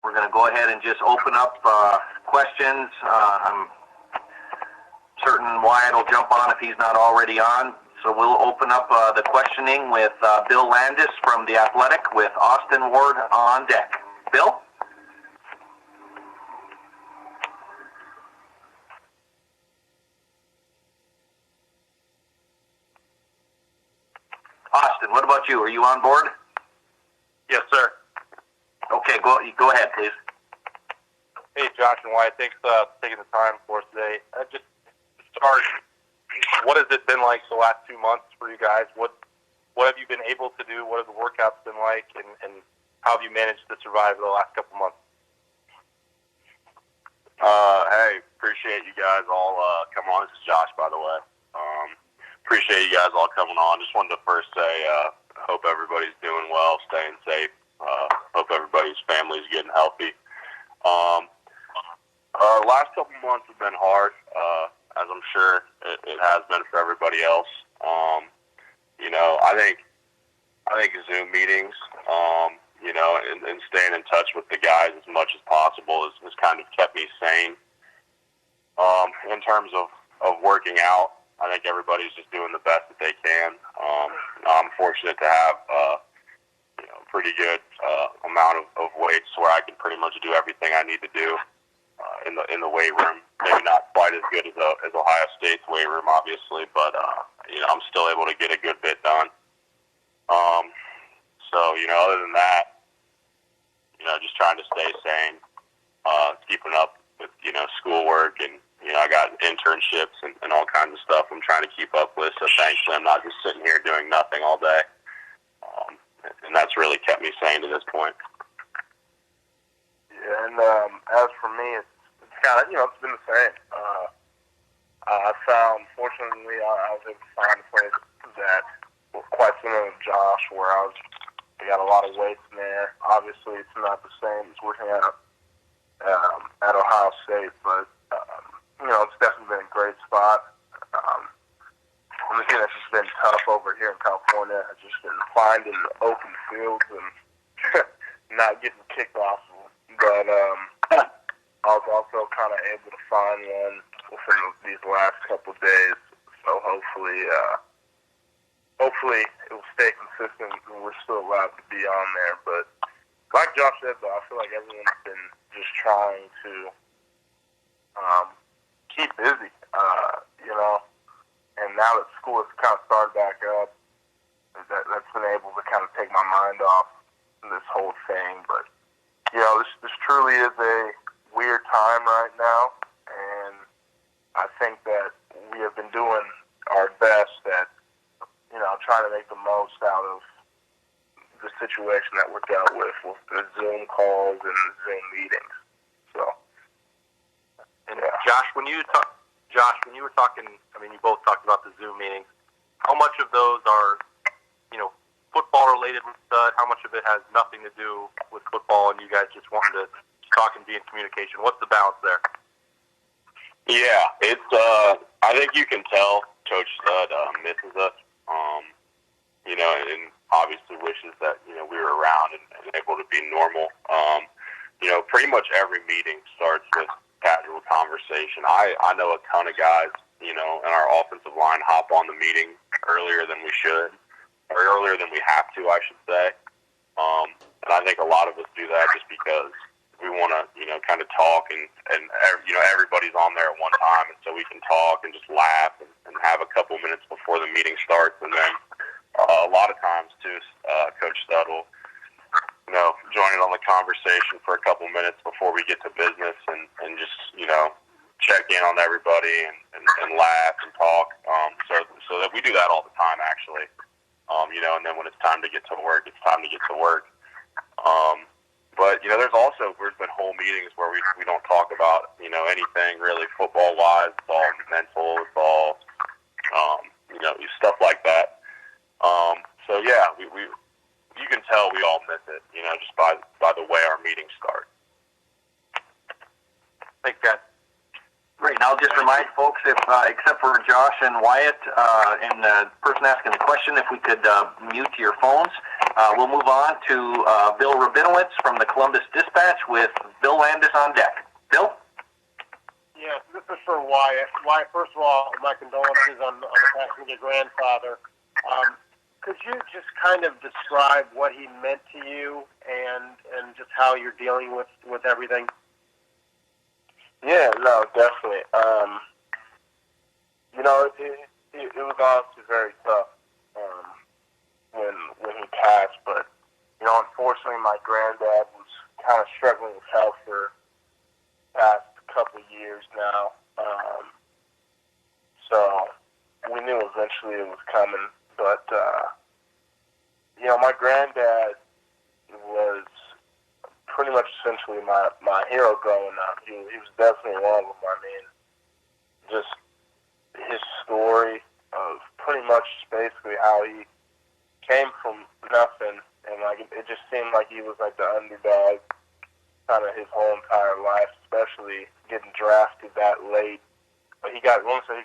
We're going to go ahead and just open up questions. I'm certain Wyatt will jump on if he's not already on. So we'll open up the questioning with Bill Landis from The Athletic with Austin Ward on deck. Bill? Austin, what about you? Are you on board? Yes, sir. Okay, go ahead, please. Hey, Josh and Wyatt, thanks for taking the time for us today. Just to start, what has it been like the last 2 months for you guys? What have you been able to do? What have the workouts been like, and how have you managed to survive the last couple months? Hey, appreciate you guys all coming on. This is Josh, by the way. Appreciate you guys all coming on. Just wanted to first say, hope everybody's doing well, staying safe. Hope everybody's family's getting healthy. Last couple months have been hard, as I'm sure it has been for everybody else. I think Zoom meetings, and staying in touch with the guys as much as possible has kind of kept me sane. In terms of working out, I think everybody's just doing the best that they can. I'm fortunate to have pretty good amount of weights where I can pretty much do everything I need to do in the weight room. Maybe not quite as good as Ohio State's weight room, obviously, but I'm still able to get a good bit done. Other than that, just trying to stay sane, keeping up with schoolwork, and I got internships and all kinds of stuff I'm trying to keep up with. So thankfully, I'm not just sitting here doing nothing all day. And that's really kept me sane to this point. Yeah, and as for me, it's kind of, it's been the same. I found, fortunately, I was able to find a place that was quite similar to Josh, where I got a lot of weights in there. Obviously, it's not the same as working at Ohio State, but, it's definitely been a great spot. The thing that's just been tough over here in California has just been finding open fields and not getting kicked off of them. But I was also kind of able to find one within these last couple of days. So hopefully it will stay consistent and we're still allowed to be on there. But like Josh said, though, I feel like everyone's been just trying to keep busy, And now that school has kind of started back up, that's been able to kind of take my mind off this whole thing. But, this truly is a weird time right now, and I think that we have been doing our best at, trying to make the most out of the situation that we're dealt with the Zoom calls and Zoom meetings. So, and Josh, when you were talking, you both talked about the Zoom meetings. How much of those are, football related with stud? How much of it has nothing to do with football and you guys just wanting to talk and be in communication? What's the balance there? Yeah, it's, I think you can tell Coach Stud misses us, and obviously wishes that, we were around and able to be normal. Pretty much every meeting starts with casual conversation. I know a ton of guys, in our offensive line hop on the meeting earlier than we should, or earlier than we have to, I should say. And I think a lot of us do that just because we want to, kind of talk and everybody's on there at one time, and so we can talk and just laugh and have a couple minutes before the meeting starts. And then a lot of times, too, Coach Stud will, join in on the conversation for a couple minutes before we get to business and just, check in on everybody and laugh and talk. So that we do that all the time, actually. And then when it's time to get to work, it's time to get to work. But, there's been whole meetings where we don't talk about, anything really football-wise. It's all mental. It's all, stuff like that. So, yeah, you can tell we all miss it, just by the way our meetings start. Thanks, guys. Great. And I'll just remind folks, if except for Josh and Wyatt and the person asking the question, if we could mute your phones. We'll move on to Bill Rabinowitz from the Columbus Dispatch with Bill Landis on deck. Bill? Yes, this is for Wyatt. Wyatt, first of all, my condolences on the passing of your grandfather. Could you just kind of describe what he meant to you and just how you're dealing with everything? Yeah, no, definitely. It was obviously very tough when he passed, but unfortunately, my granddad was kind of struggling with health for the past couple of years now. So we knew eventually it was coming, but my granddad was pretty much essentially my hero growing up. He was definitely one of them. I mean, just his story of pretty much basically how he came from nothing, and it just seemed like he was like the underdog kind of his whole entire life, especially getting drafted that late. But he got drafted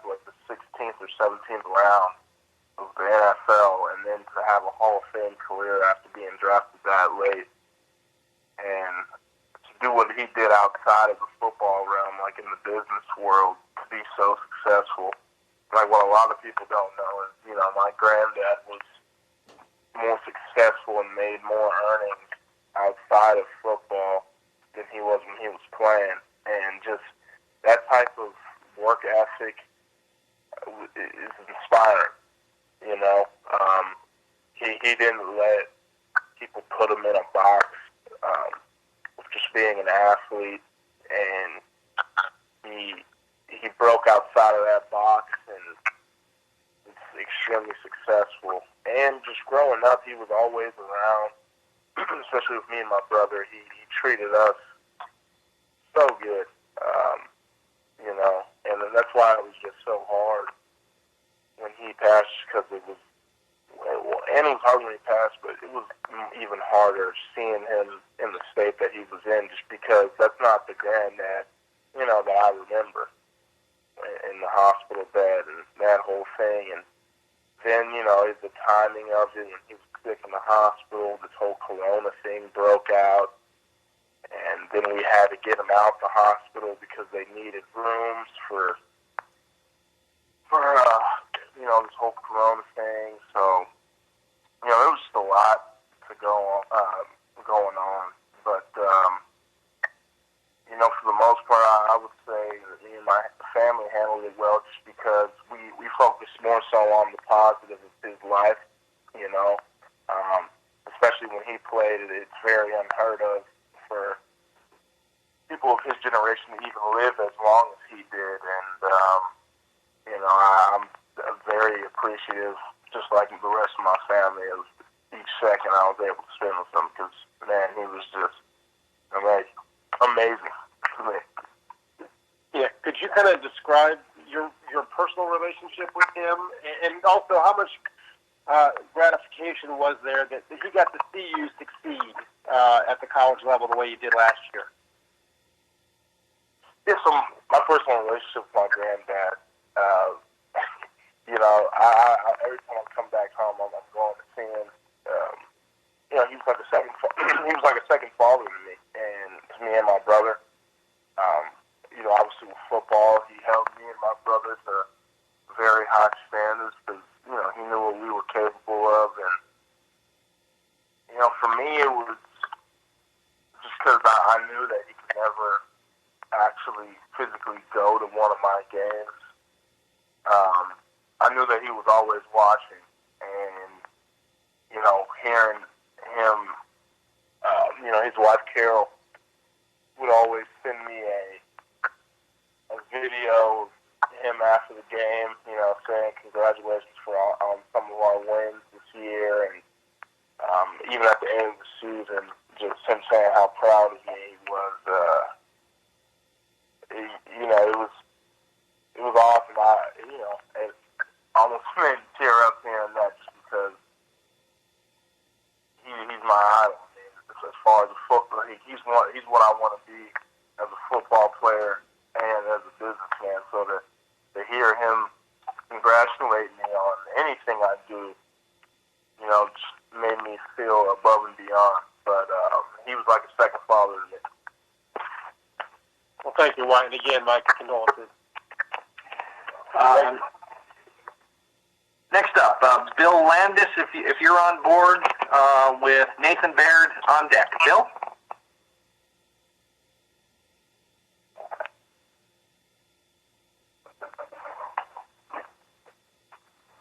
like the 16th or 17th round of the NFL, and then to have a Hall of Fame career after being drafted that late, and to do what he did outside of the football realm, like in the business world, to be so successful. Like what a lot of people don't know is, my granddad was more successful and made more earnings outside of football than he was when he was playing, and just that type of work ethic is inspiring. He didn't let people put him in a box with just being an athlete, and he broke outside of that box and was extremely successful. And just growing up, he was always around, especially with me and my brother. He treated us so good, and that's why it was just so hard when he passed, because it was hard when he passed, but it was even harder seeing him in the state that he was in, just because that's not the granddad, that I remember in the hospital bed and that whole thing. And then, the timing of it, when he was sick in the hospital, this whole corona thing broke out, and then we had to get him out the hospital because they needed rooms for this whole corona thing. So, it was just a lot to going on. But, for the most part, I would say that me and my family handled it well, just because we focused more so on the positive of his life, especially when he played. It's very unheard of for people of his generation to even live as long as he did. And, I'm very appreciative, just like the rest of my family, of each second I was able to spend with him, because, man, he was just amazing to me. Yeah, could you kind of describe your personal relationship with him, and also how much gratification was there that he got to see you succeed at the college level the way you did last year? Yeah, so my personal relationship with my granddad, every time I come back home, I'm going to see him. He was like a second. He was like a second father to me, and to me and my brother. Obviously with football, he held me and my brother to very high standards, because he knew what we were capable of, and for me it was just because I knew that he could never actually physically go to one of my games. I knew that he was always watching, and hearing him, his wife Carol would always send me a video of him after the game, saying congratulations on some of our wins this year, and even at the end of the season, just him saying how proud of me he was. It was awesome. It almost made me tear up hearing that, just because he's my idol. I mean, as far as a football, he's what I want to be as a football player and as a businessman. So to hear him congratulate me on anything I do, made me feel above and beyond. But he was like a second father to me. Well, thank you, Wyatt. And again, my condolences. Next up, Bill Landis, if you're on board with Nathan Baird on deck. Bill?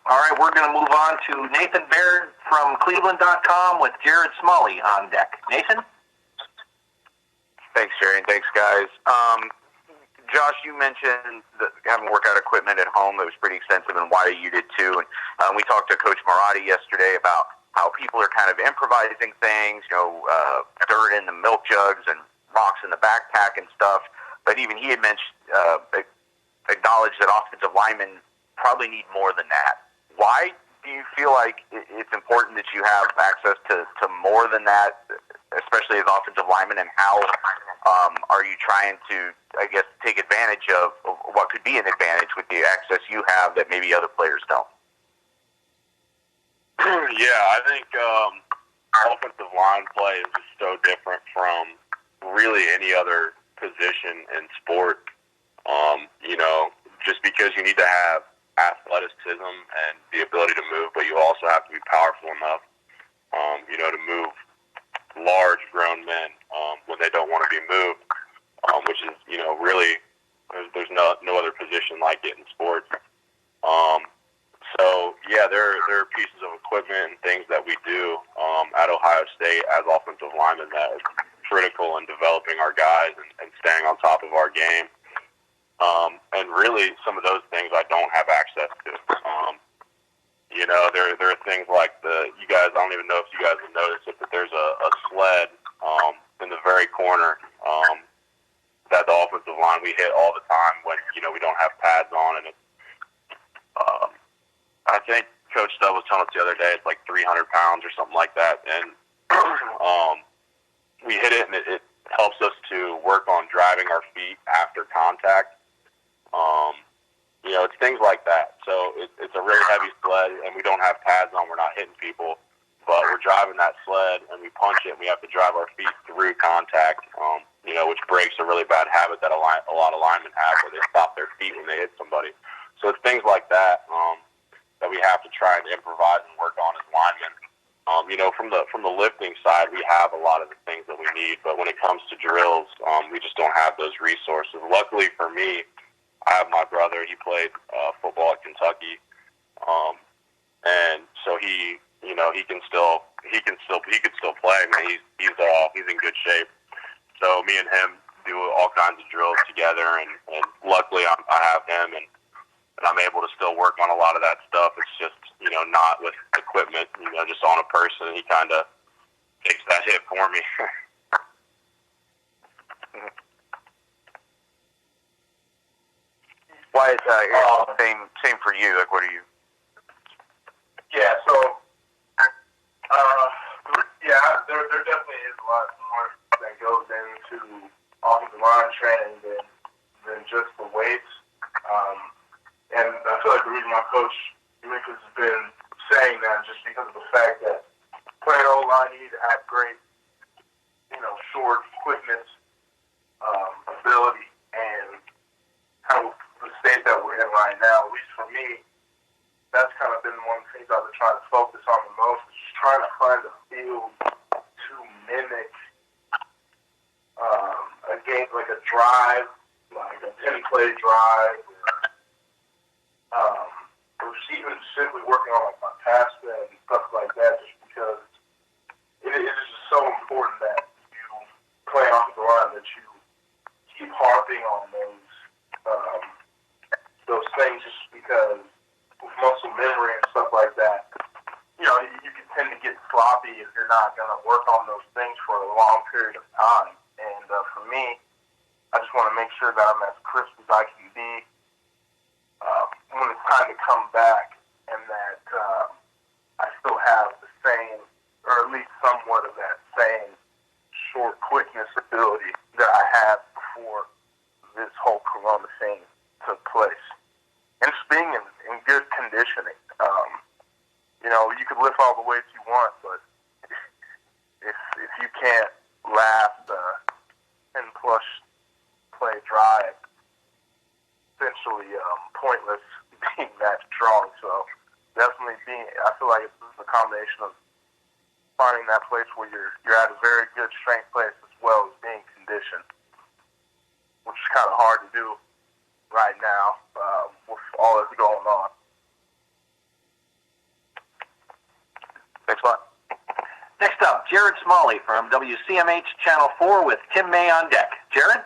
All right, we're going to move on to Nathan Baird from Cleveland.com with Jared Smalley on deck. Nathan? Thanks, Jerry, and thanks, guys. Josh, you mentioned having workout equipment at home that was pretty extensive, and Wyatt, you did too. And we talked to Coach Marotti yesterday about how people are kind of improvising things, dirt in the milk jugs and rocks in the backpack and stuff. But even he had mentioned, acknowledged that offensive linemen probably need more than that. Why do you feel like it's important that you have access to more than that, especially as offensive linemen, and how are you trying to, I guess, take advantage of what could be an advantage with the access you have that maybe other players don't? Yeah, I think offensive line play is just so different from really any other position in sport. Just because you need to have athleticism and the ability to move, but you also have to be powerful enough, to move large grown men when they don't want to be moved, which is, really, there's no other position like it in sports. So, yeah, there are pieces of equipment and things that we do at Ohio State as offensive linemen that is critical in developing our guys and staying on top of our game. And really, some of those things I don't have access to. There are things like you guys, I don't even know if you guys have noticed it, but there's a sled in the very corner that the offensive line we hit all the time when, we don't have pads on. And I think Coach Stubb was telling us the other day it's like 300 pounds or something like that. And we hit it, and it helps us to work on driving our feet after contact. It's things like that. So it's a really heavy sled, and we don't have pads on. We're not hitting people, but we're driving that sled, and we punch it, and we have to drive our feet through contact, which breaks a really bad habit that a lot of linemen have, where they stop their feet when they hit somebody. So it's things like that that we have to try and improvise and work on as linemen. From the lifting side, we have a lot of the things that we need, but when it comes to drills, we just don't have those resources. Luckily for me, I have my brother. He played football at Kentucky, and so he can still play. I mean, he's in good shape. So me and him do all kinds of drills together, and luckily I have him, and I'm able to still work on a lot of that stuff. It's just not with equipment, just on a person. He kind of takes that hit for me. Why is same for you? Like, what are you? Yeah, so, there definitely is a lot more that goes into offensive line training than just the weights. And I feel like the reason my coach, Lucas, has been saying that just because of the fact that playing O-line, you need to have great, short quickness, ability, and how the state that we're in right now, at least for me, that's kind of been one of the things I've been trying to focus on the most, is just trying to find a field to mimic a game, like a drive, like a 10-play drive, or even simply working on like my pass set and stuff like that, just because it is just so important that you play off the line, that you keep harping on those things, just because with muscle memory and stuff like that, you can tend to get sloppy if you're not going to work on those things for a long period of time. And for me, I just want to make sure that I'm as crisp as I can be when it's time to come back, and that I still have the same, or at least somewhat of that same short quickness ability that I had before this whole corona thing took place. And just being in good conditioning. You could lift all the weights you want, but plus play drive, essentially pointless being that strong. So definitely I feel like it's a combination of finding that place where you're at a very good strength place as well as being conditioned, which is kind of hard to do right now with all that's going on. Thanks a lot. Next up, Jared Smalley from WCMH Channel 4 with Tim May on deck. Jared?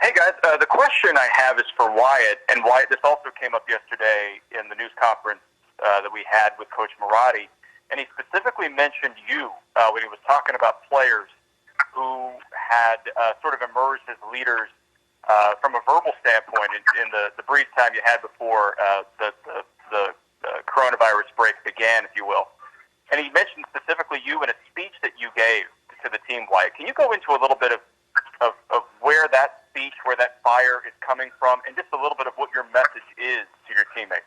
Hey guys, the question I have is for Wyatt, and Wyatt, this also came up yesterday in the news conference that we had with Coach Marotti, and he specifically mentioned you when he was talking about players who had sort of emerged as leaders from a verbal standpoint in the brief time you had before the coronavirus break began, if you will. And he mentioned specifically you in a speech that you gave to the team, Wyatt. Can you go into a little bit of where that speech, where that fire is coming from, and just a little bit of what your message is to your teammates?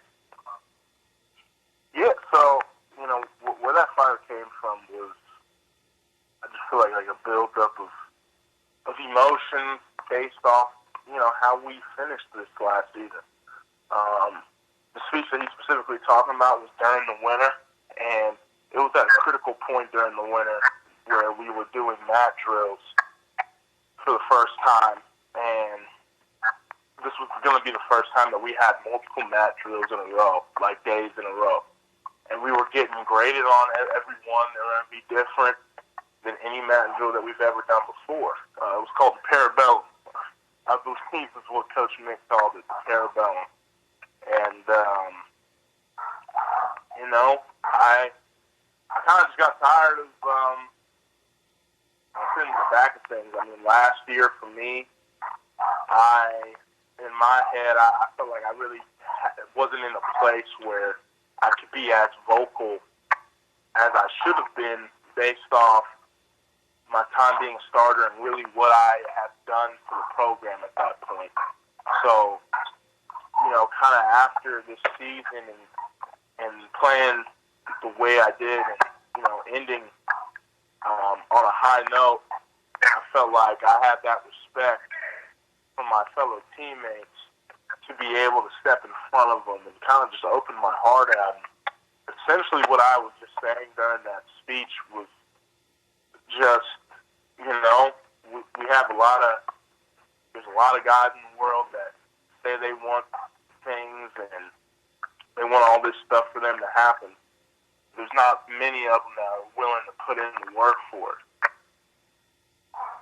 Yeah, so, where that fire came from was, I just feel like a build-up of emotions based off, how we finished this last season. The speech that he's specifically talking about was during the winter, and it was at a critical point during the winter where we were doing mat drills for the first time, and this was going to be the first time that we had multiple mat drills in a row, like days in a row. And we were getting graded on every one. They were going to be different than any mat drill that we've ever done before. It was called the Parabellum. I believe is what Coach Mick called it, the Parabellum. And, I kind of just got tired of sitting in the back of things. I mean, last year for me, in my head, I felt like I really wasn't in a place where I could be as vocal as I should have been based off my time being a starter and really what I had done for the program at that point. So, kind of after this season and playing the way I did and, ending on a high note, I felt like I had that respect from my fellow teammates to be able to step in front of them and kind of just open my heart out. Essentially what I was just saying during that speech was just, we have there's a lot of guys in the world that say they want things and they want all this stuff for them to happen. There's not many of them that are willing to put in the work for it.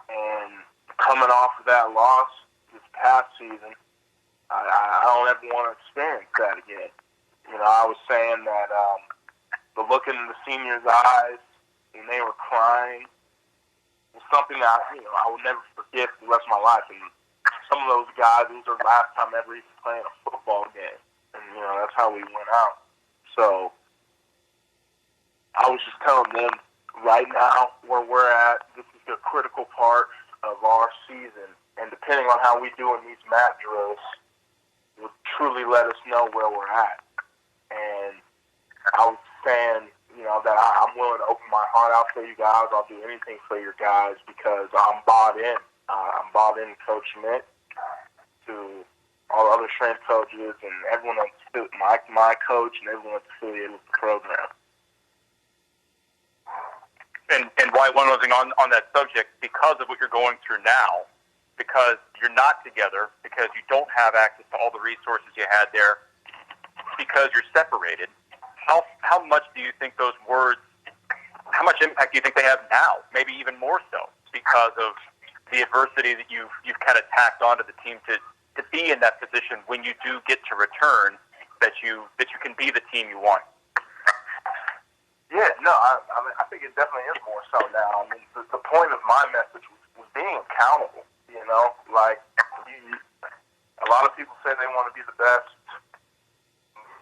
And coming off of that loss this past season, I don't ever want to experience that again. I was saying that the look in the seniors' eyes when they were crying was something that I will never forget for the rest of my life. And some of those guys, it was their last time ever even playing a football game. And, that's how we went out. So I was just telling them right now where we're at, this is a critical part of our season. And depending on how we do in these mat drills will truly let us know where we're at. And I was saying, that I'm willing to open my heart out for you guys. I'll do anything for your guys because I'm bought in. I'm bought in Coach Mitt, to all the other strength coaches and everyone that's my coach and everyone that's affiliated with the program. And why one other thing on that subject, because of what you're going through now, because you're not together, because you don't have access to all the resources you had there, because you're separated, how much do you think those words, how much impact do you think they have now? Maybe even more so because of the adversity that you've kind of tacked onto the team to be in that position when you do get to return, that you can be the team you want. Yeah, no, I think it definitely is more so now. I mean, the point of my message was being accountable. A lot of people say they want to be the best,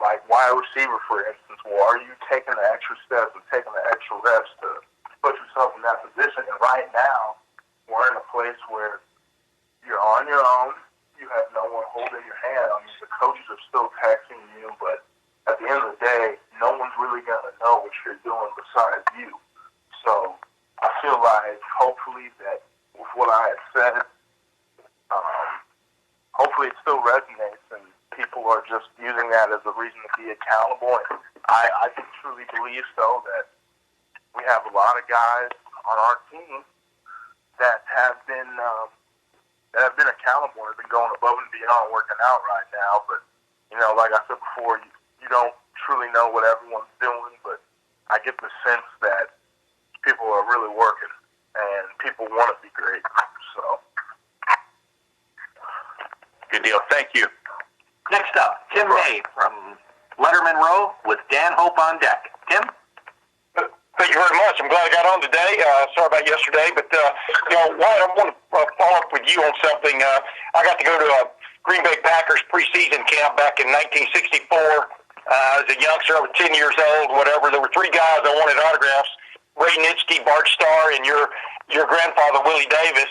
like wide receiver, for instance. Well, are you taking the extra steps and taking the extra reps to put yourself in that position? And right now, we're in a place where you're on your own. You have no one holding your hand. I mean, the coaches are still texting you, but at the end of the day, no one's really going to know what you're doing besides you. So I feel like hopefully that with what I had said. Hopefully it still resonates and people are just using that as a reason to be accountable. And I truly believe so that we have a lot of guys on our team that have been accountable and have been going above and beyond working out right now. But, like I said before, you don't truly know what everyone's doing, but I get the sense that people are really working and people want to be great. So. Good deal. Thank you. Next up, Tim May from Letterman Row with Dan Hope on deck. Tim? Thank you very much. I'm glad I got on today. Sorry about yesterday, but Wyatt, I want to follow up with you on something. I got to go to a Green Bay Packers preseason camp back in 1964. I was a youngster. I was 10 years old, whatever. There were three guys I wanted autographs: Ray Nitschke, Bart Starr, and your grandfather, Willie Davis.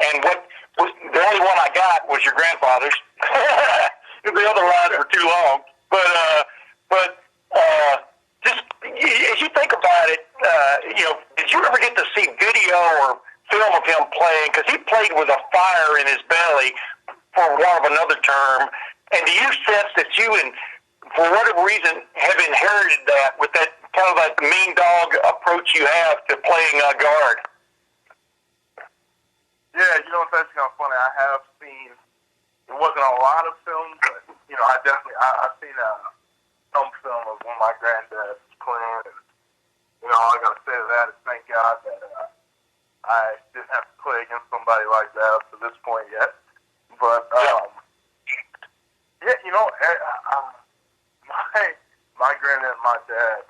And the only one I got was your grandfather's. The other lines were too long. But just as you think about it, did you ever get to see video or film of him playing? Because he played with a fire in his belly, for want of another term. And do you sense that you, for whatever reason, have inherited that with that kind of like mean dog approach you have to playing guard? Yeah, it's actually kind of funny. I have seen, it wasn't a lot of film, but, I've seen some film of when my granddad was playing, and, all I got to say to that is thank God that I didn't have to play against somebody like that up to this point yet. But, my granddad and my dad,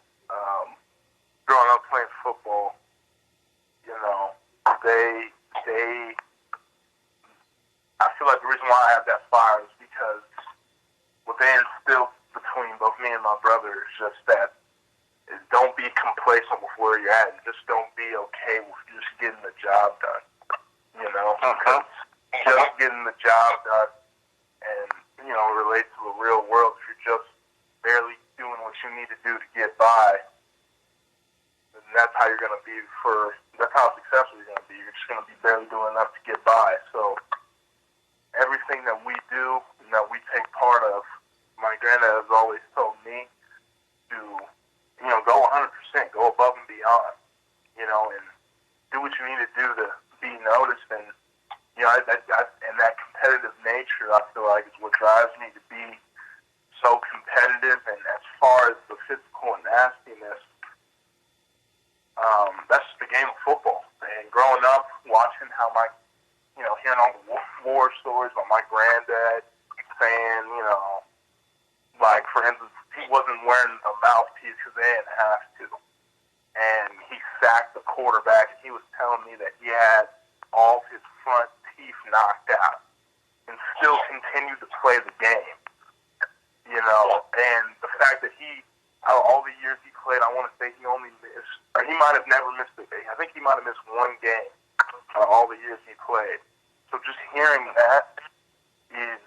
growing up playing football, I feel like the reason why I have that fire is because what they instilled between both me and my brother is just that don't be complacent with where you're at and just don't be okay with just getting the job done. Because just getting the job done and, relate to the real world, if you're just barely doing what you need to do to get by, then that's how you're going to be that's how successful you're going to be. You're just going to be barely doing enough to get by. So everything that we do and that we take part of, my granddad has always told me to, go 100%, go above and beyond, and do what you need to do to be noticed. And, and that competitive nature, I feel like, is what drives me to be so competitive. And as far as the physical and nastiness, that's just the game of football. And growing up, watching how hearing all the war stories about my granddad saying, like, for instance, he wasn't wearing a mouthpiece because they didn't have to. And he sacked the quarterback, and he was telling me that he had all his front teeth knocked out and still continued to play the game. And the fact that out of all the years he played, I want to say he only missed, or he might have never missed a game. I think he might have missed one game out of all the years he played. So just hearing that is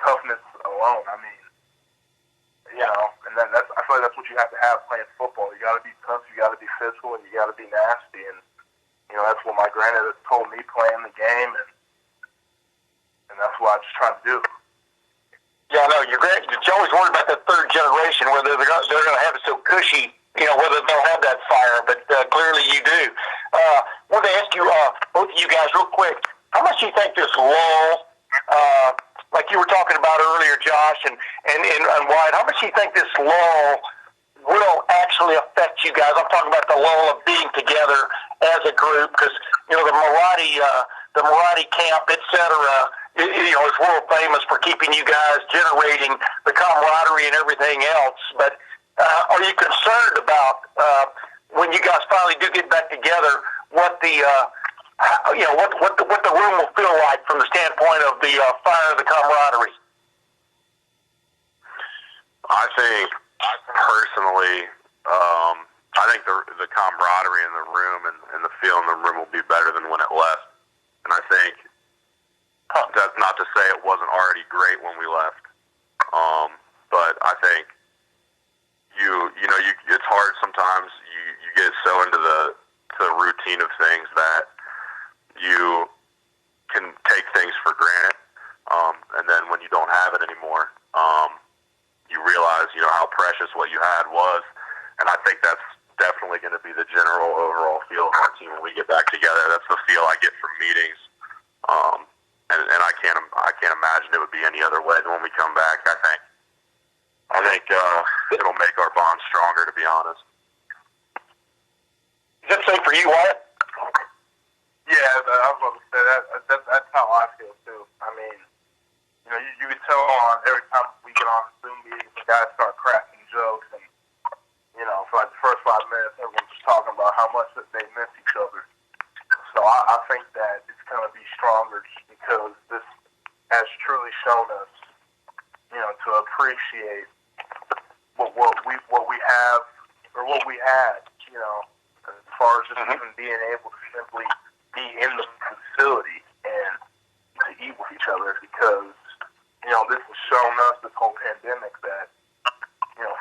toughness alone. I mean, and that's, I feel like that's what you have to have playing football. You got to be tough, you got to be physical, and you got to be nasty. And that's what my granddad told me playing the game, and that's what I just try to do. Yeah, I know. You're always worried about that third generation, whether they're going to have it so cushy, whether they'll have that fire, but clearly you do. I wanted to ask you, both of you guys, real quick, how much do you think this lull, like you were talking about earlier, Josh and Wyatt, how much do you think this lull will actually affect you guys? I'm talking about the lull of being together as a group, because, the Marotti camp, et cetera, is world famous for keeping you guys generating the camaraderie and everything else. But are you concerned about when you guys finally do get back together, what the what the room will feel like from the standpoint of the fire of the camaraderie? I think personally, I think the camaraderie in the room and the feel in the room will be better than when it left. And I think that's not to say it wasn't already great when we left. But I think it's hard sometimes. You get so into the routine of things that you think that's definitely going to be the general overall feel of our team when we get back together. That's the feel I get from meetings, and I can't imagine it would be any other way than when we come back. I think it'll make our bond stronger, to be honest. Is that the same for you, Wyatt? Yeah, I was about to say that's how I feel too. I mean, you can tell on every time we get on Zoom meetings, the guys start cracking jokes, and for like the first 5 minutes, everyone's just talking about how much that they miss each other. So I think that it's going to be stronger just because this has truly shown us, to appreciate what we have or what we had, as far as just even being able to simply be in the facility and to eat with each other, because this has shown us, this whole pandemic, that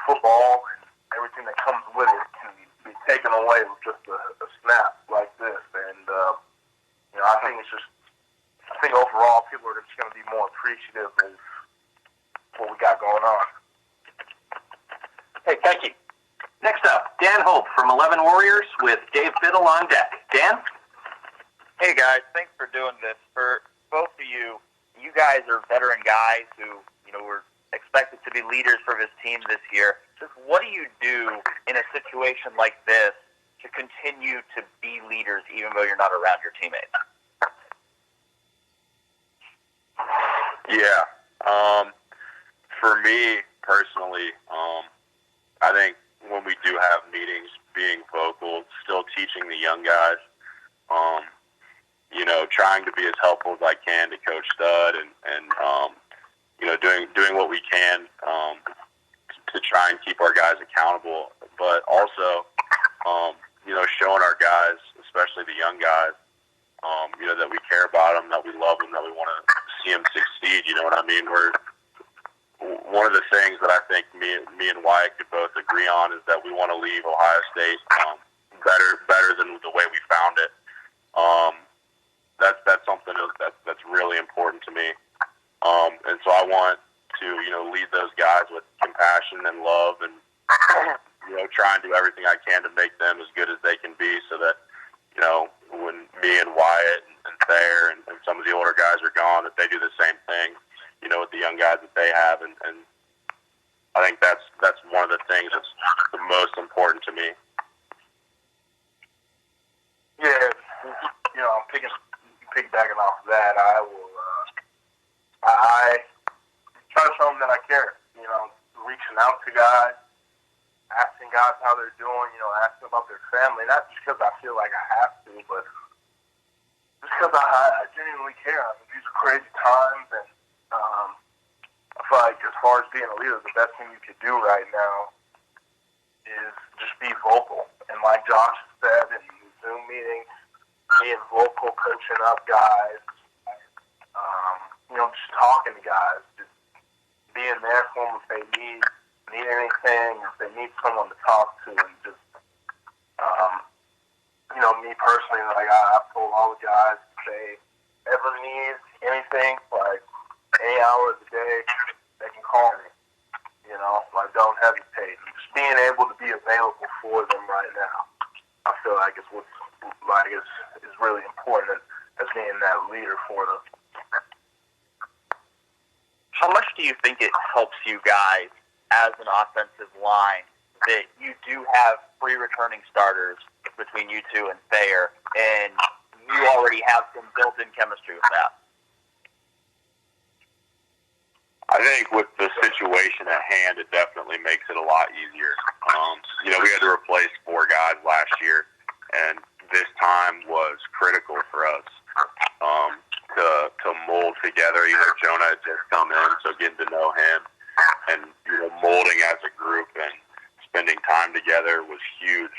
football and everything that comes with it can be taken away with just a snap like this. And I think overall people are just going to be more appreciative of what we got going on. Hey, thank you. Next up, Dan Hope from 11 Warriors with Dave Biddle on deck. Dan? Hey, guys. Thanks for doing this. For both of you, you guys are veteran guys who, were expected to be leaders for his team this year. Just what do you do in a situation like this to continue to be leaders even though you're not around your teammates? Yeah. For me personally, I think when we do have meetings, being vocal, still teaching the young guys, trying to be as helpful as I can to Coach Stud and doing what we can to try and keep our guys accountable, but also, showing our guys, especially the young guys, that we care about them, that we love them, that we want to see them succeed. You know what I mean? One of the things that I think me and Wyatt could both agree on is that we want to leave Ohio State better than the way we found it. That's something that's really important to me. And so I want to lead those guys with compassion and love, and try and do everything I can to make them as good as they can be, so that when me and Wyatt and Thayer and some of the older guys are gone, that they do the same thing, with the young guys that they have, and I think that's one of the things that's the most important to me. Yeah, piggybacking off of that, I will. I try to show them that I care. Reaching out to guys, asking guys how they're doing. Asking about their family. Not just because I feel like I have to, but just because I genuinely care. I mean, these are crazy times, and I feel like as far as being a leader, the best thing you could do right now is just be vocal. And like Josh said in the Zoom meetings, being vocal, coaching up guys, just talking to guys, just being there for them if they need anything, if they need someone to talk to, and just, me personally, like I've told all the guys, if they ever need anything, like any hour of the day, they can call me. Like don't hesitate. And just being able to be available for them right now, I feel like is what's is really important as being that leader for them. How much do you think it helps you guys as an offensive line that you do have 3 returning starters between you two and Thayer, and you already have some built-in chemistry with that? I think with the situation at hand, it definitely makes it a lot easier. We had to replace 4 guys last year, and this time was critical for us to mold together. Jonah had just come in, so getting to know him and molding as a group and spending time together was huge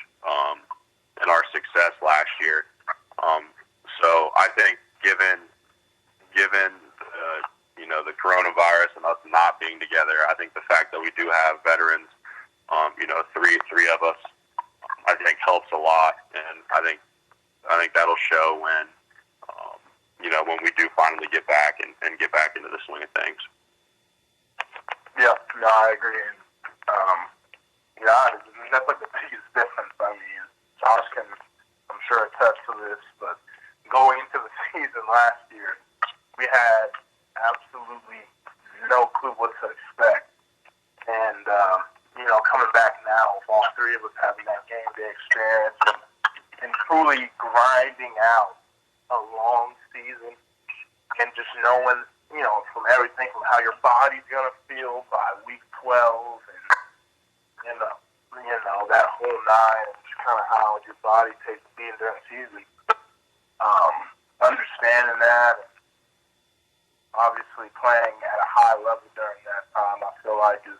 in our success last year. So I think given the coronavirus and us not being together, I think the fact that we do have veterans, three of us, I think helps a lot, and I think that'll show when we do finally get back and get back into the swing of things. Yeah, no, I agree. And, that's like the biggest Josh can, I'm sure, attest to this, but going into the season last year, we had absolutely no clue what to expect. And, coming back now, with all three of us having that game day experience and truly grinding out a long season and just knowing, from everything from how your body's going to feel by week 12 and that whole nine, and just kind of how your body takes being during the season. Understanding that, and obviously playing at a high level during that time, I feel like it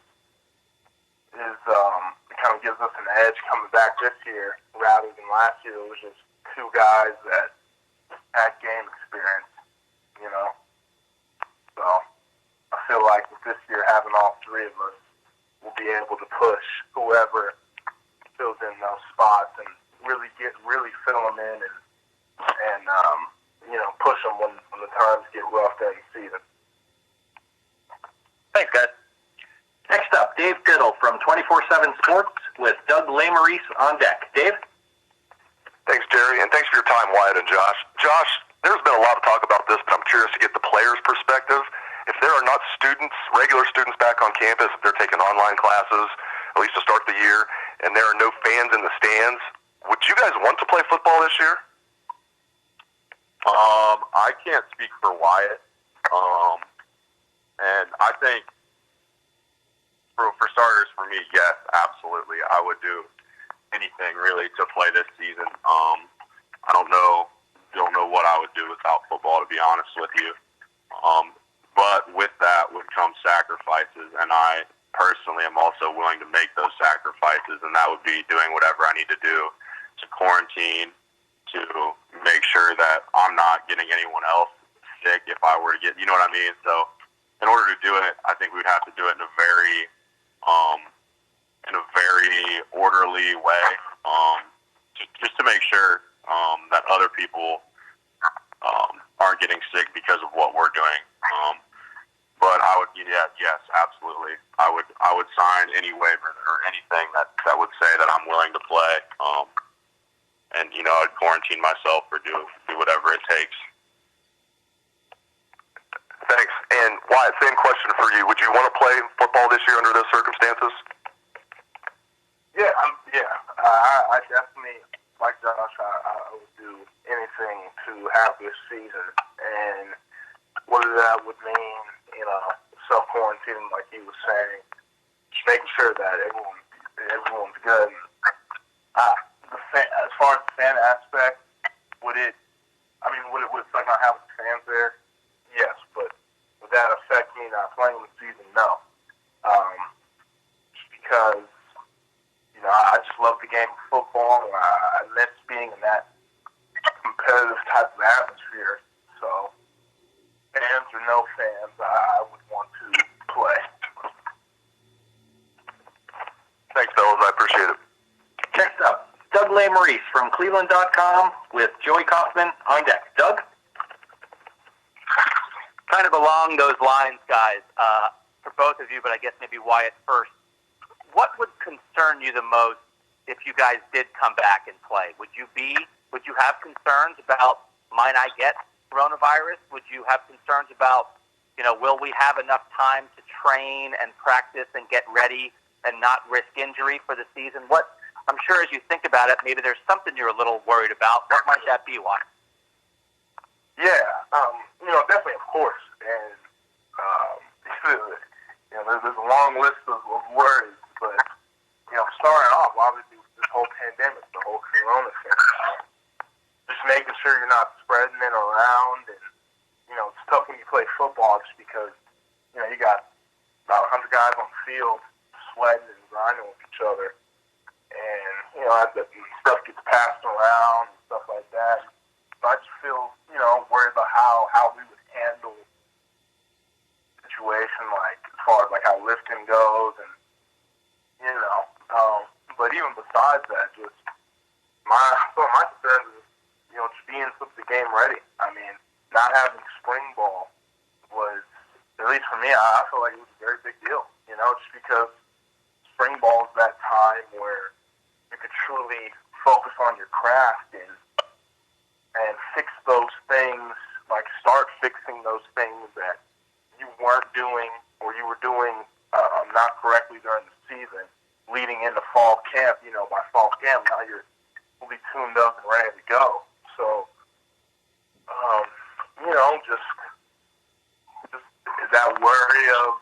kind of gives us an edge coming back this year rather than last year. It was just two guys that had game experience, So I feel like with this year having all three of us, we'll be able to push whoever fills in those spots and really fill them in and push them when the times get rough during the season. Thanks, guys. Next up, Dave Diddle from 24/7 Sports with Doug Lesmerises on deck. Dave? Thanks, Jerry, and thanks for your time, Wyatt and Josh. Josh, there's been a lot of talk about this, but I'm curious to get the players' perspective. If there are not regular students back on campus, if they're taking online classes, at least to start the year, and there are no fans in the stands, would you guys want to play football this year? I can't speak for Wyatt, and I think for starters, for me, yes, absolutely, I would do anything really to play this season. I don't know what I would do without football, to be honest with you. But with that would come sacrifices, and I personally am also willing to make those sacrifices, and that would be doing whatever I need to do to quarantine, to make sure that I'm not getting anyone else sick if I were to get, you know what I mean? So in order to do it, I think we'd have to do it in a very orderly way, just to make sure that other people aren't getting sick because of what we're doing. But I would, yes, absolutely. I would sign any waiver or anything that would say that I'm willing to play. And I'd quarantine myself or do whatever it takes. Thanks. And Wyatt, same question for you. Would you want to play football this year under those circumstances? Yeah, I definitely, like Josh, I would do anything to have this season, and whether that would mean, self-quarantining, like he was saying, just making sure that everyone's good. As far as the fan aspect, would it like not having fans there? Yes, but would that affect me not playing the season? No. Just because, I just love the game of football. I miss being in that competitive type of atmosphere. So, fans or no fans, I would want to play. Thanks, fellas. I appreciate it. Next up, Doug Lesmerises from Cleveland.com with Joey Kaufman on deck. Doug? Kind of along those lines, guys, for both of you, but I guess maybe Wyatt first. What would concern you the most if you guys did come back and play? Would you have concerns about might I get coronavirus? Would you have concerns about, will we have enough time to train and practice and get ready and not risk injury for the season? I'm sure as you think about it, maybe there's something you're a little worried about. What might that be, Wyatt? Yeah, definitely, of course. And, there's a long list of worries, but, starting off, obviously, with this whole pandemic, the whole corona thing, just making sure you're not spreading it around, and, it's tough when you play football just because, you got about 100 guys on the field sweating and grinding with each other, and, as the stuff gets passed around and stuff like that. So I just feel, worried about how we would handle the situation, like, as far as, how lifting goes, and, but even besides that, just my concern is, just being the game ready. I mean, not having spring ball was, at least for me, I feel like it was a very big deal, just because spring ball is that time where you could truly focus on your craft and fix those things, like start fixing those things that you weren't doing or you were doing not correctly during the season, leading into fall camp. By fall camp, now you're fully tuned up and ready to go. So, just that worry of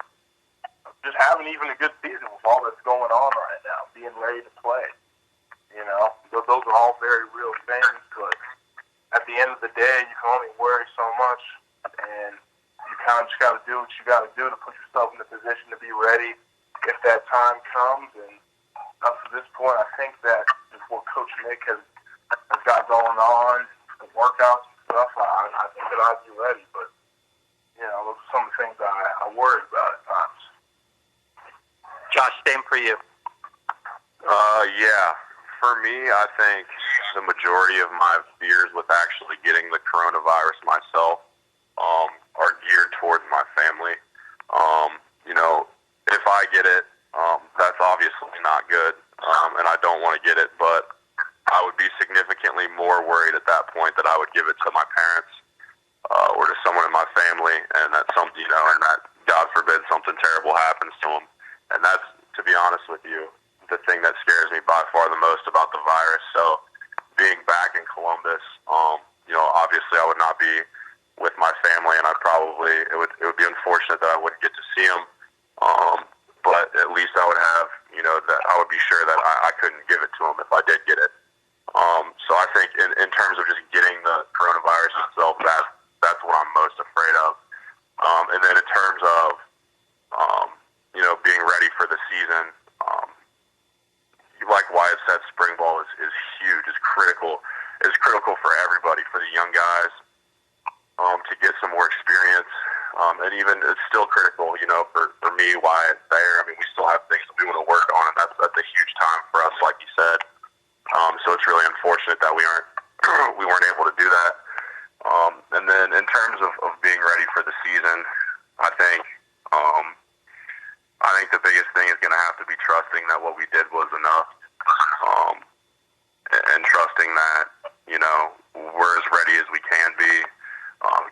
just having even a good season with all that's going on right now, being ready to play. Those are all very real things, but at the end of the day, you can only worry so much, and you kind of just got to do what you got to do to put yourself in a position to be ready if that time comes. And up to this point, I think that with what Coach Nick has got going on, the workouts and stuff, I think that I'd be ready. But, those are some of the things I worry about at times. Josh, same for you. Yeah. For me, I think the majority of my fears with actually getting the coronavirus myself are geared towards my family. If I get it, that's obviously not good, and I don't want to get it, but I would be significantly more worried at that point that I would give it to my parents or to someone in my family, and that and that, God forbid, something terrible happens to them. And that's, to be honest with you, the thing that scares me by far the most about the virus. So being back in Columbus, obviously I would not be with my family, and it would be unfortunate that I wouldn't get to see them. But at least I would have, that I would be sure that I couldn't give it to them if I did get it. So I think in terms of just getting the coronavirus itself, that's what I'm most afraid of. And then in terms of, being ready for the season, like Wyatt said, spring ball is huge, is critical for everybody, for the young guys, to get some more experience. And even it's still critical, for me, Wyatt, there. I mean, we still have things that we want to work on, and that's a huge time for us, like you said. So it's really unfortunate that we weren't able to do that. And then in terms of being ready for the season, I think the biggest thing is going to have to be trusting that what we did was enough, and trusting that, we're as ready as we can be,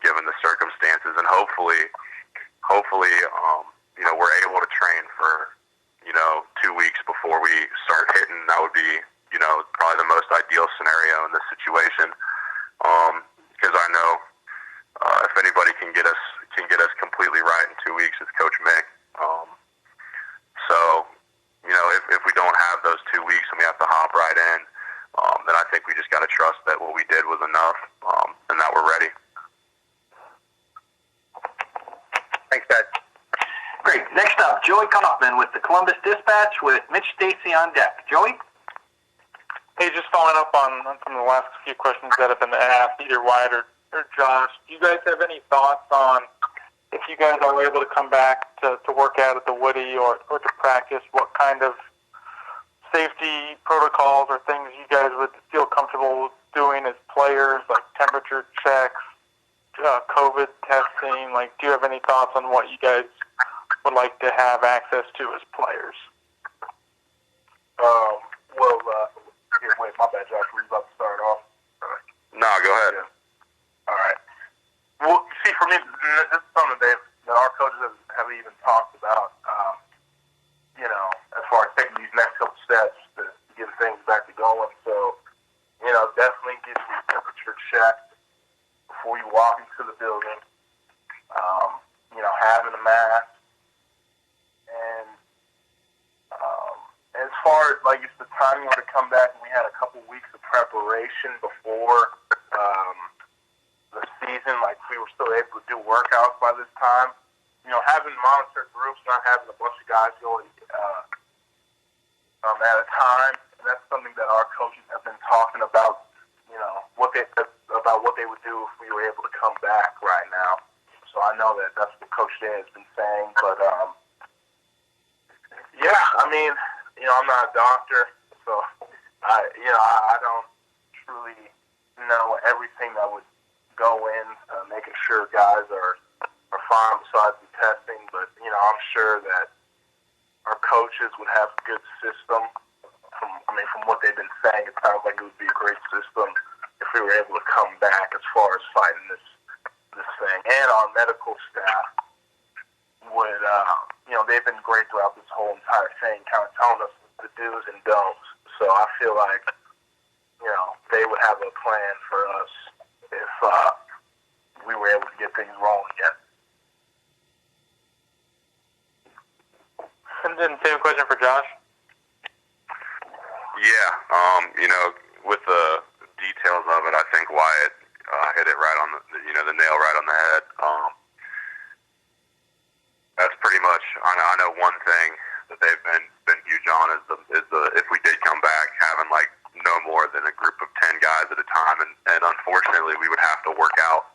given the circumstances, and hopefully, we're able to train for, 2 weeks before we start hitting. That would be, probably the most ideal scenario in this situation, because I know if anybody can get us completely right in 2 weeks, it's Coach Mick. So, if we don't have those 2 weeks and we have to hop right in, then I think we just got to trust that what we did was enough, and that we're ready. Thanks, guys. Great. Next up, Joey Kaufman with the Columbus Dispatch with Mitch Stacy on deck. Joey? Hey, just following up on some of the last few questions that have been asked, either Wyatt or Josh. Do you guys have any thoughts on if you guys are able to come back to work out at the Woody or to practice, what kind of safety protocols or things you guys would feel comfortable doing as players, like temperature checks, COVID testing? Like, do you have any thoughts on what you guys would like to have access to as players? Wait, my bad, Josh. Were you about to start off? No, go ahead. Yeah. All right. Well, see, for me, this is something that our coaches have even talked about, as far as taking these next couple steps to get things back to going. So, definitely get your temperature checked before you walk into the building. Having a mask. And as far as, like, if the timing were to come back and we had a couple weeks of preparation before the season, like we were still able to do workouts by this time, having monitored groups, not having a bunch of guys going at a time, and that's something that our coaches have been talking about, what they would do if we were able to come back right now. So I know that that's what Coach Dan has been saying, but I'm not a doctor, so I don't truly know everything that would go in making sure guys are fine besides the testing, but I'm sure that our coaches would have a good system from mean, from what they've been saying, it sounds like it would be a great system if we were able to come back as far as fighting this thing. And our medical staff would, they've been great throughout this whole entire thing, kind of telling us the do's and don'ts. So I feel like, they would have a plan for us if we were able to get things rolling again. And then same question for Josh. Yeah, with the details of it, I think Wyatt hit it right on the nail right on the head. That's pretty much. I know one thing that they've been huge on is the if we did come back, having like no more than a group of 10 guys at a time, and unfortunately we would have to work out.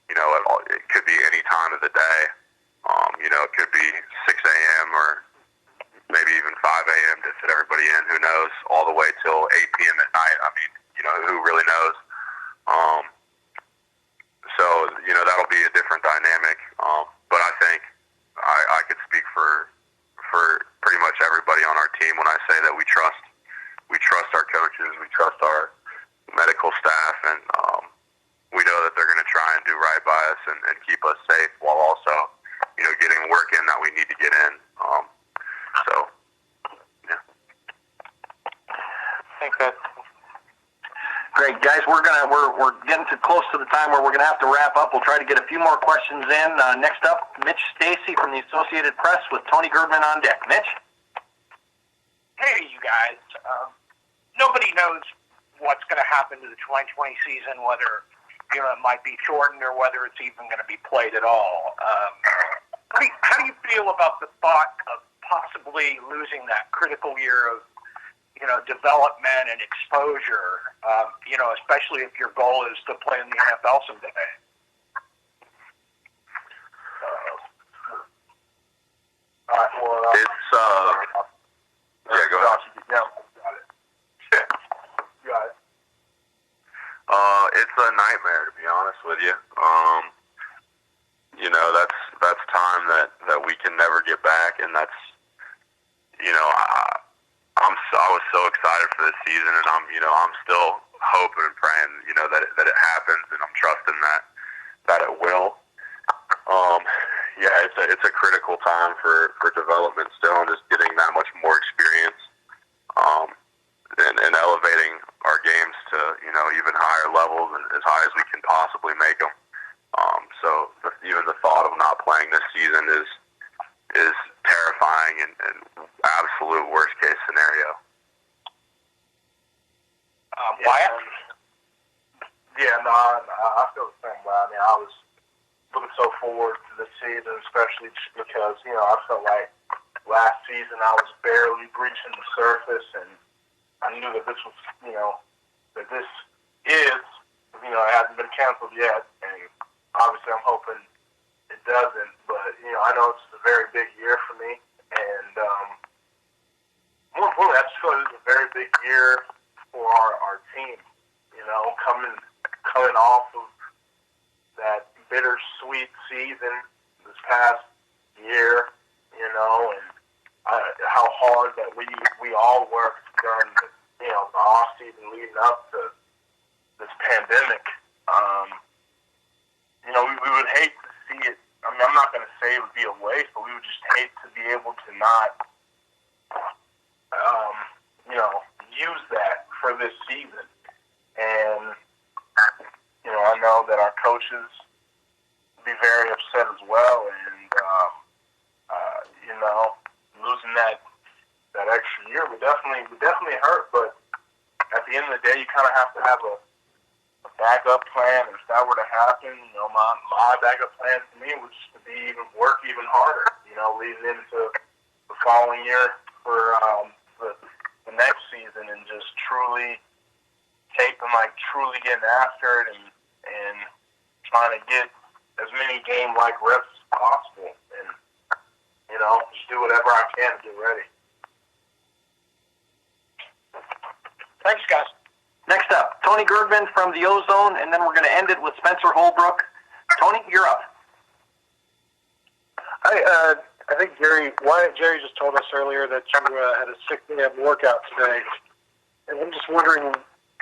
It could be any time of the day. It could be 6 a.m. or maybe even 5 a.m. to fit everybody in. Who knows? All the way till 8 p.m. at night. I mean, who really knows? So that'll be a different dynamic. But I think I could speak for pretty much everybody on our team when I say that we trust our coaches, we trust our medical staff, and we know that they're going to try and do right by us and keep us safe while also, getting work in that we need to get in. Yeah. Thanks, guys. Great, guys. We're getting close to the time where we're gonna have to wrap up. We'll try to get a few more questions in. Next up, Mitch Stacy from the Associated Press with Tony Girdman on deck. Mitch. Hey, you guys. Nobody knows what's going to happen to the 2020 season, whether it might be shortened or whether it's even going to be played at all. How do you feel about the thought of possibly losing that critical year of development and exposure, especially if your goal is to play in the NFL someday? Yeah, go ahead. It's a nightmare, to be honest with you. That's time that we can never get back, and that's, I was so excited for this season, and I'm still hoping and praying, that it happens, and I'm trusting that it will. Yeah, it's a critical time for development still, and just getting that much more experience, and elevating our games to even higher levels and as high as we can possibly make them. So even the thought of not playing this season is terrifying and absolute worst case scenario. Wyatt? I feel the same way. I mean, I was looking so forward to this season, especially just because, I felt like last season I was barely breaching the surface, and I knew that this was, that this is, it hasn't been canceled yet, and obviously I'm hoping it doesn't, but, I know it's a very big year for me, and more importantly, I just feel like this is a very big year for our team, coming off of that bittersweet season this past year, and how hard that we all worked during the off season leading up to this pandemic. We would hate to see it. I mean, I'm not going to say it would be a waste, but we would just hate to be able to not, use that for this season. And I know that our coaches would be very upset as well, and losing that extra year would definitely hurt. But at the end of the day, you kind of have to have a backup plan. If that were to happen, my backup plan for me was just to work even harder. Leading into the following year for the next season, and just truly getting after it and trying to get as many game-like reps as possible, and just do whatever I can to get ready. Thanks, guys. Next up, Tony Girdman from the Ozone, and then we're going to end it with Spencer Holbrook. Tony, you're up. I think Jerry just told us earlier that you had a 6 a.m. workout today. And I'm just wondering,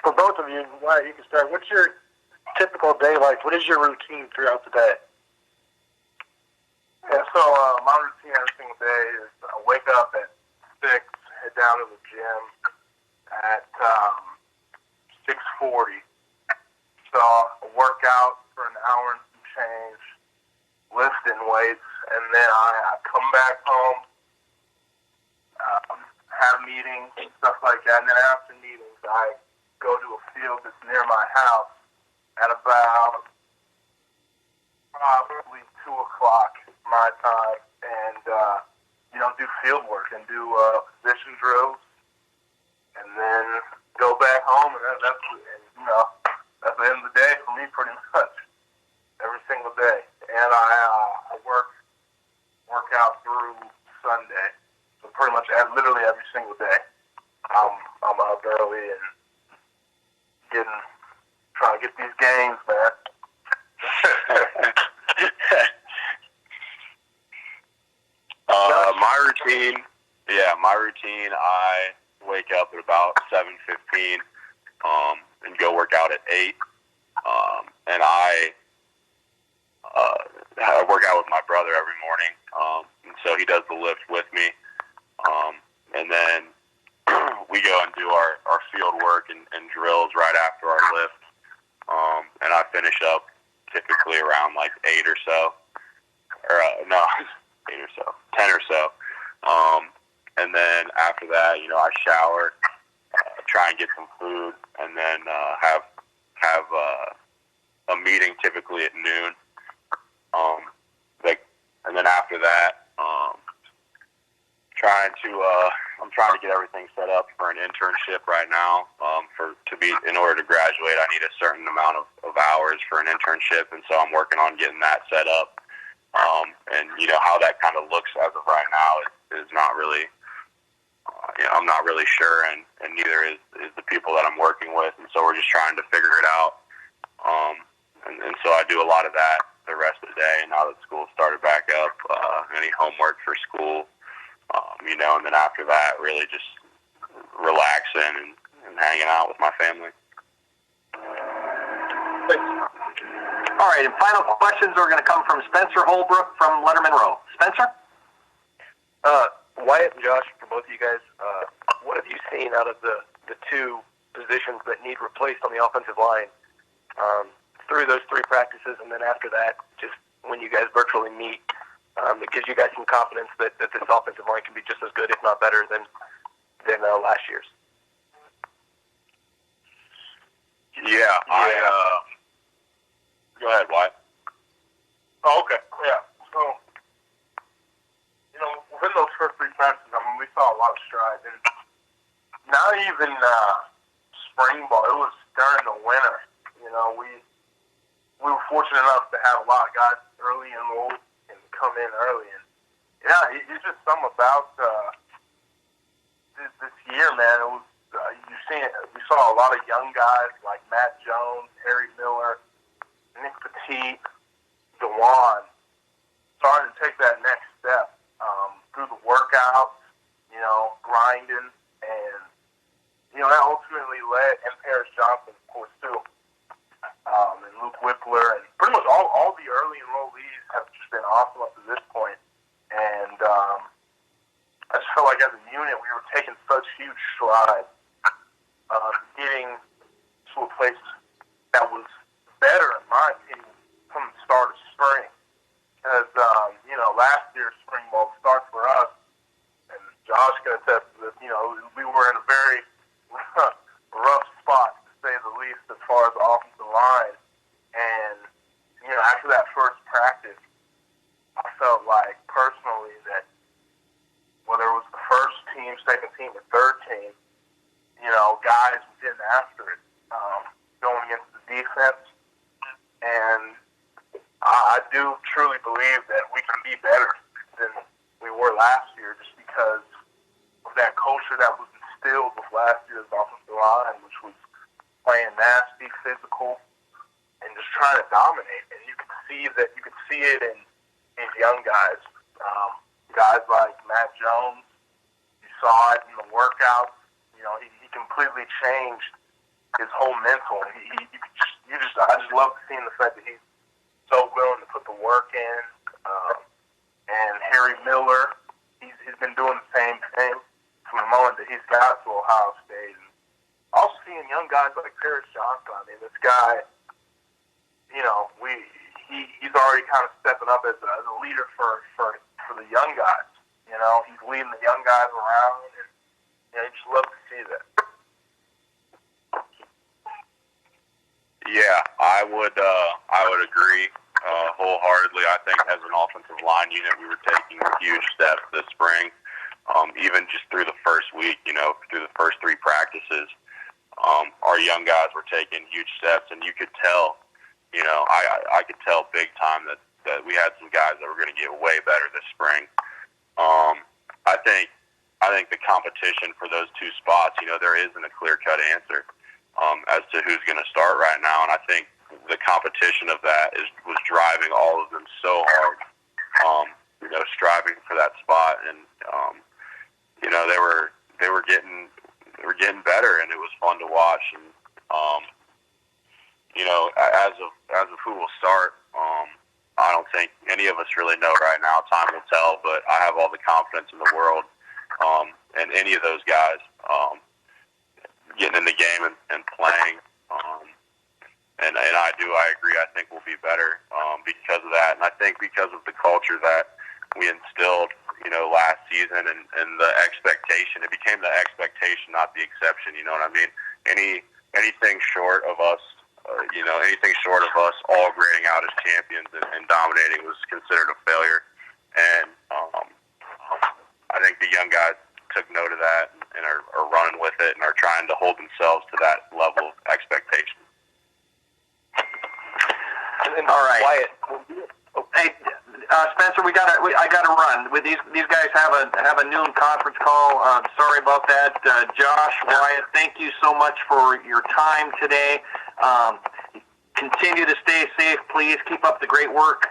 for both of you, Wyatt, you can start. What's your typical day like? What is your routine throughout the day? Yeah, so my routine every single day is I wake up at 6, head down to the gym at 6:40. So I work out for an hour and some change, lifting weights, and then I come back home, have meetings and stuff like that. And then after meetings, I go to a field that's near my house at about probably 2 o'clock my time, and do field work and do position drills, and then go back home, and that's the end of the day for me, pretty much every single day. And I work out through Sunday, so pretty much literally every single day. I'm up early and trying to get these games, man. My routine, I wake up at about 7:15, and go work out at 8. And I work out with my brother every morning, and so he does the lift with me. And then we go and do our field work and drills right after our lift. And I finish up typically around like 8 or so. 8 or so, 10 or so. And then after that, I shower, try and get some food, and then have a meeting typically at noon. And then after that, I'm trying to get everything set up for an internship right now. In order to graduate, I need a certain amount of hours for an internship, and so I'm working on getting that set up. And how that kind of looks as of right now is not really. I'm not really sure, and neither is the people that I'm working with, and so we're just trying to figure it out. And so I do a lot of that the rest of the day now that school started back up. Any homework for school, and then after that, really just relaxing and hanging out with my family. All right, and final questions are going to come from Spencer Holbrook from Letterman Row. Spencer? Wyatt and Josh, for both of you guys, what have you seen out of the two positions that need replaced on the offensive line through those 3 practices, and then after that, just when you guys virtually meet, that gives you guys some confidence that this offensive line can be just as good, if not better, than last year's? Yeah, go ahead, Wyatt. Oh, okay, yeah. So, within those first 3 practices, we saw a lot of strides, and not even spring ball. It was during the winter. We were fortunate enough to have a lot of guys early enrolled and come in early, and it's just something about this year, man. It was we saw a lot of young guys like Matt Jones, Harry Miller, Nick Petit, DeJuan, starting to take that next step through the workouts, grinding, and that ultimately led, and Paris Johnson, of course, too, and Luke Whippler, and pretty much all the early enrollees have just been awesome up to this point. And I just felt like as a unit we were taking such huge strides, getting to a place that was better, in my opinion, from the start of spring. Because, last year's spring ball start for us, and Josh can attest to this, we were in a very rough spot, to say the least, as far as the offensive line. And, after that first practice, I felt like, personally, that whether it was the first team, second team, or third team, guys were getting after it, going against the defense. And I do truly believe that we can be better than we were last year, just because of that culture that was instilled with last year's offensive line, which was playing nasty, physical, and just trying to dominate. And you could see it in these young guys. Guys like Matt Jones, you saw it in the workouts. He completely changed his whole mental. I just love seeing the fact that he's so willing to put the work in. And Harry Miller, he's been doing the same thing from the moment that he's got to Ohio State. And also seeing young guys like Paris Johnson. I mean, this guy, he's already kind of stepping up as a leader for the young guys. He's leading the young guys around, and you just love to see that. Yeah, I would agree wholeheartedly. I think as an offensive line unit, we were taking huge steps this spring. Even just through the first week, through the first 3 practices, our young guys were taking huge steps, and you could tell, I could tell big time that we had some guys that were going to get way better this spring. I think the competition for those 2 spots, there isn't a clear-cut answer as to who's going to start right now, and I think the competition of that was driving all of them so hard, striving for that spot, and they were getting better, and it was fun to watch. And as of who will start, I don't think any of us really know right now. Time will tell, but I have all the confidence in the world in any of those guys getting in the game and playing. And I agree. I think we'll be better because of that, and I think because of the culture that we instilled, last season, and the expectation. It became the expectation, not the exception. You know what I mean? Anything short of us, anything short of us all grading out as champions and dominating was considered a failure. And I think the young guys took note of that and are running with it and are trying to hold themselves to that level of expectation. All right. Wyatt. Hey, Spencer, I gotta run. With these guys have a noon conference call. Sorry about that. Josh, Wyatt, thank you so much for your time today. Continue to stay safe, please. Keep up the great work.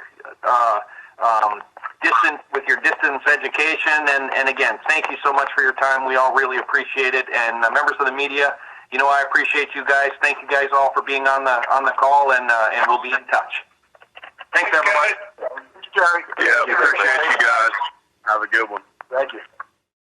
With your distance education, and again, thank you so much for your time. We all really appreciate it. And members of the media, I appreciate you guys. Thank you guys all for being on the call, and we'll be in touch. Thanks, everyone. Yeah, appreciate you guys. Have a good one. Thank you.